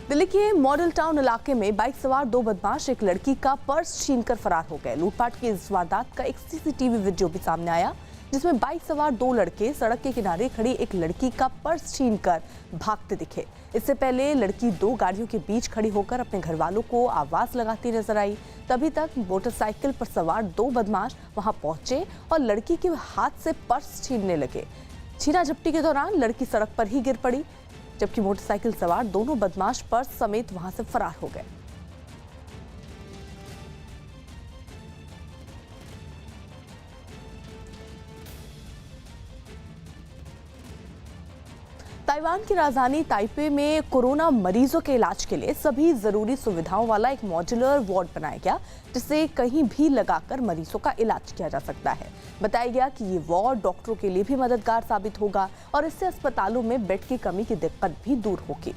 दिल्ली के model town इलाके में बाइक सवार दो बदमाश एक लड़की का पर्स छीनकर फरार हो गए। लूटपाट की इस वारदात का एक सीसीटीवी वीडियो भी सामने आया, जिसमें बाइक सवार दो लड़के सड़क के किनारे खड़ी एक लड़की का पर्स छीनकर भागते दिखे। इससे पहले लड़की दो गाड़ियों के बीच खड़ी होकर अपने घर वालों को आवाज लगाती नजर आई। तभी तक मोटरसाइकिल पर सवार दो बदमाश वहां पहुंचे और लड़की के हाथ से पर्स छीनने लगे। छीना झपटी के दौरान लड़की सड़क पर ही गिर पड़ी, जबकि मोटरसाइकिल सवार दोनों बदमाश पर्स समेत वहां से फरार हो गए। ताइवान की राजधानी ताइपे में कोरोना मरीजों के इलाज के लिए सभी जरूरी सुविधाओं वाला एक मॉड्यूलर वार्ड बनाया गया, जिसे कहीं भी लगाकर मरीजों का इलाज किया जा सकता है। बताया गया कि ये वार्ड डॉक्टरों के लिए भी मददगार साबित होगा और इससे अस्पतालों में बेड की कमी की दिक्कत भी दूर होगी।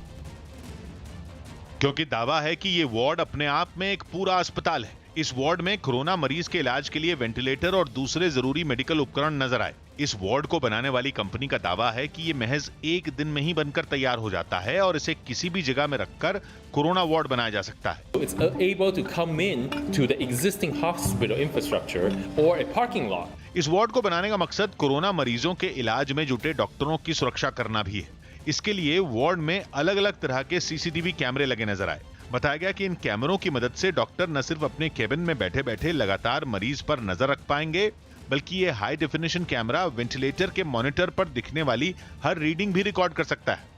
क्योंकि दावा है कि ये वार्ड अपने आप में एक पूरा अस्पताल है। इस वार्ड में कोरोना मरीज के इलाज के लिए वेंटिलेटर और दूसरे जरूरी मेडिकल उपकरण नजर आए। इस वार्ड को बनाने वाली कंपनी का दावा है कि ये महज एक दिन में ही बनकर तैयार हो जाता है और इसे किसी भी जगह में रखकर कोरोना वार्ड बनाया जा सकता है। It's able to come in to the existing hospital infrastructure or a parking lot. इस वार्ड को बनाने का मकसद कोरोना मरीजों के इलाज में जुटे डॉक्टरों की सुरक्षा करना भी है। इसके लिए वार्ड में अलग अलग तरह के सीसीटीवी कैमरे लगे नजर आए। बताया गया कि इन कैमरों की मदद से डॉक्टर न सिर्फ अपने केबिन में बैठे बैठे लगातार मरीज पर नजर रख पाएंगे, बल्कि ये हाई डेफिनेशन कैमरा वेंटिलेटर के मॉनिटर पर दिखने वाली हर रीडिंग भी रिकॉर्ड कर सकता है।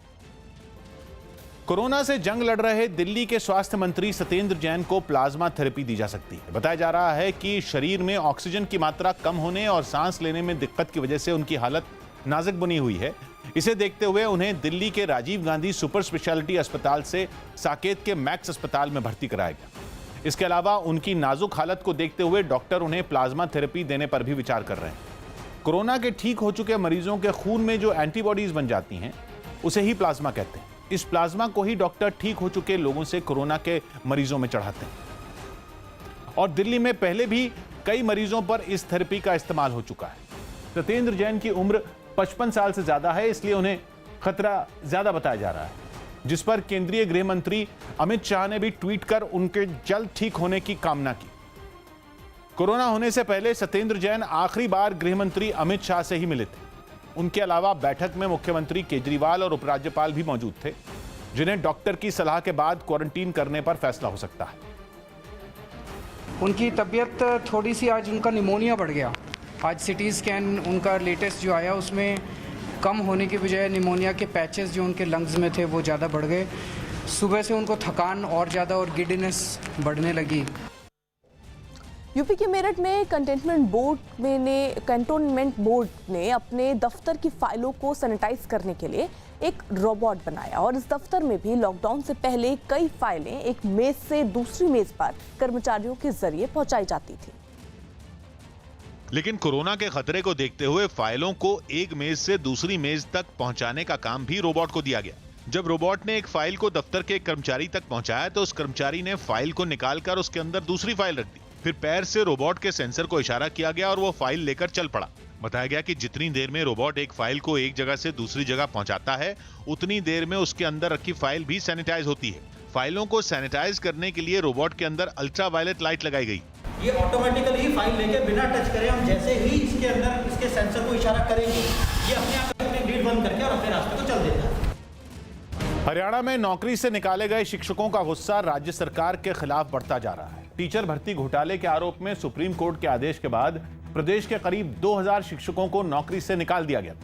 कोरोना से जंग लड़ रहे दिल्ली के स्वास्थ्य मंत्री सत्येंद्र जैन को प्लाज्मा थेरेपी दी जा सकती है। बताया जा रहा है कि शरीर में ऑक्सीजन की मात्रा कम होने और सांस लेने में दिक्कत की वजह से उनकी हालत नाजुक बनी हुई है। इसे देखते हुए उन्हें दिल्ली के राजीव गांधी सुपर स्पेशलिटी अस्पताल से साकेत के मैक्स अस्पताल में भर्ती कराया गया। इसके अलावा उनकी नाजुक हालत को देखते हुए डॉक्टर उन्हें प्लाज्मा थेरेपी देने पर भी विचार कर रहे हैं। कोरोना के ठीक हो चुके मरीजों के खून में जो एंटीबॉडीज बन जाती हैं, उसे ही प्लाज्मा कहते हैं। इस प्लाज्मा को ही डॉक्टर ठीक हो चुके लोगों से कोरोना के मरीजों में चढ़ाते हैं और दिल्ली में पहले भी कई मरीजों पर इस थेरेपी का इस्तेमाल हो चुका है। सत्येंद्र जैन की उम्र 55 साल से ज्यादा है, इसलिए उन्हें खतरा ज्यादा बताया जा रहा है, जिस पर केंद्रीय गृह मंत्री अमित शाह ने भी ट्वीट कर उनके जल्द ठीक होने की कामना की। कोरोना होने से पहले सत्येंद्र जैन आखिरी बार गृह मंत्री अमित शाह से ही मिले थे। उनके अलावा बैठक में मुख्यमंत्री केजरीवाल और उपराज्यपाल भी मौजूद थे, जिन्हें डॉक्टर की सलाह के बाद क्वारंटीन करने पर फैसला हो सकता है। उनकी तबीयत थोड़ी सी, आज उनका निमोनिया बढ़ गया। आज सिटी स्कैन उनका लेटेस्ट जो आया उसमें कम होने की बजाय निमोनिया के पैचेस जो उनके लंग्स में थे वो ज़्यादा बढ़ गए। सुबह से उनको थकान और ज़्यादा और गिडीनेस बढ़ने लगी। यूपी के मेरठ में कंटेनमेंट बोर्ड ने अपने दफ्तर की फाइलों को सैनिटाइज करने के लिए एक रोबोट बनाया और इस दफ्तर में भी लॉकडाउन से पहले कई फाइलें एक मेज से दूसरी मेज पर कर्मचारियों के जरिए पहुंचाई जाती थी। लेकिन कोरोना के खतरे को देखते हुए फाइलों को एक मेज से दूसरी मेज तक पहुंचाने का काम भी रोबोट को दिया गया। जब रोबोट ने एक फाइल को दफ्तर के एक कर्मचारी तक पहुंचाया तो उस कर्मचारी ने फाइल को निकालकर उसके अंदर दूसरी फाइल रख दी। फिर पैर से रोबोट के सेंसर को इशारा किया गया और वो फाइल लेकर चल पड़ा। बताया गया कि जितनी देर में रोबोट एक फाइल को एक जगह से दूसरी जगह पहुंचाता है, उतनी देर में उसके अंदर रखी फाइल भी सैनिटाइज होती है। फाइलों को सैनिटाइज करने के लिए रोबोट के अंदर अल्ट्रावायलेट लाइट लगाई गई। ये ऑटोमेटिकली फाइल लेके बिना टच करे हम जैसे ही इसके अंदर इसके सेंसर को इशारा करेंगे, ये अपने आप अपनी लीड बंद करके और अपने रास्ते को चल देता है। हरियाणा में नौकरी से निकाले गए शिक्षकों का गुस्सा राज्य सरकार के खिलाफ बढ़ता जा रहा है। टीचर भर्ती घोटाले के आरोप में सुप्रीम कोर्ट के आदेश के बाद प्रदेश के करीब 2000 शिक्षकों को नौकरी से निकाल दिया गया,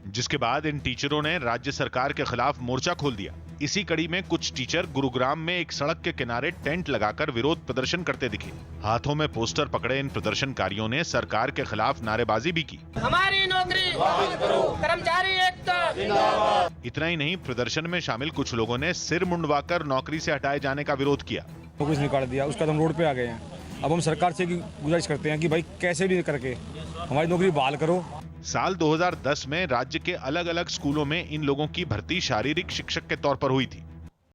जिसके बाद इन टीचरों ने राज्य सरकार के खिलाफ मोर्चा खोल दिया। इसी कड़ी में कुछ टीचर गुरुग्राम में एक सड़क के किनारे टेंट लगाकर विरोध प्रदर्शन करते दिखे। हाथों में पोस्टर पकड़े इन प्रदर्शनकारियों ने सरकार के खिलाफ नारेबाजी भी की। हमारी नौकरी करो, कर्मचारी एकता जिंदाबाद। इतना ही नहीं, प्रदर्शन में शामिल कुछ लोगों ने सिर मुंडवाकर नौकरी से हटाए जाने का विरोध किया। नौकरी से निकाल दिया, उसका हम रोड पे आ गए हैं। अब हम सरकार से गुजारिश करते हैं कि भाई कैसे भी करके हमारी नौकरी बहाल करो। साल 2010 में राज्य के अलग अलग स्कूलों में इन लोगों की भर्ती शारीरिक शिक्षक के तौर पर हुई थी।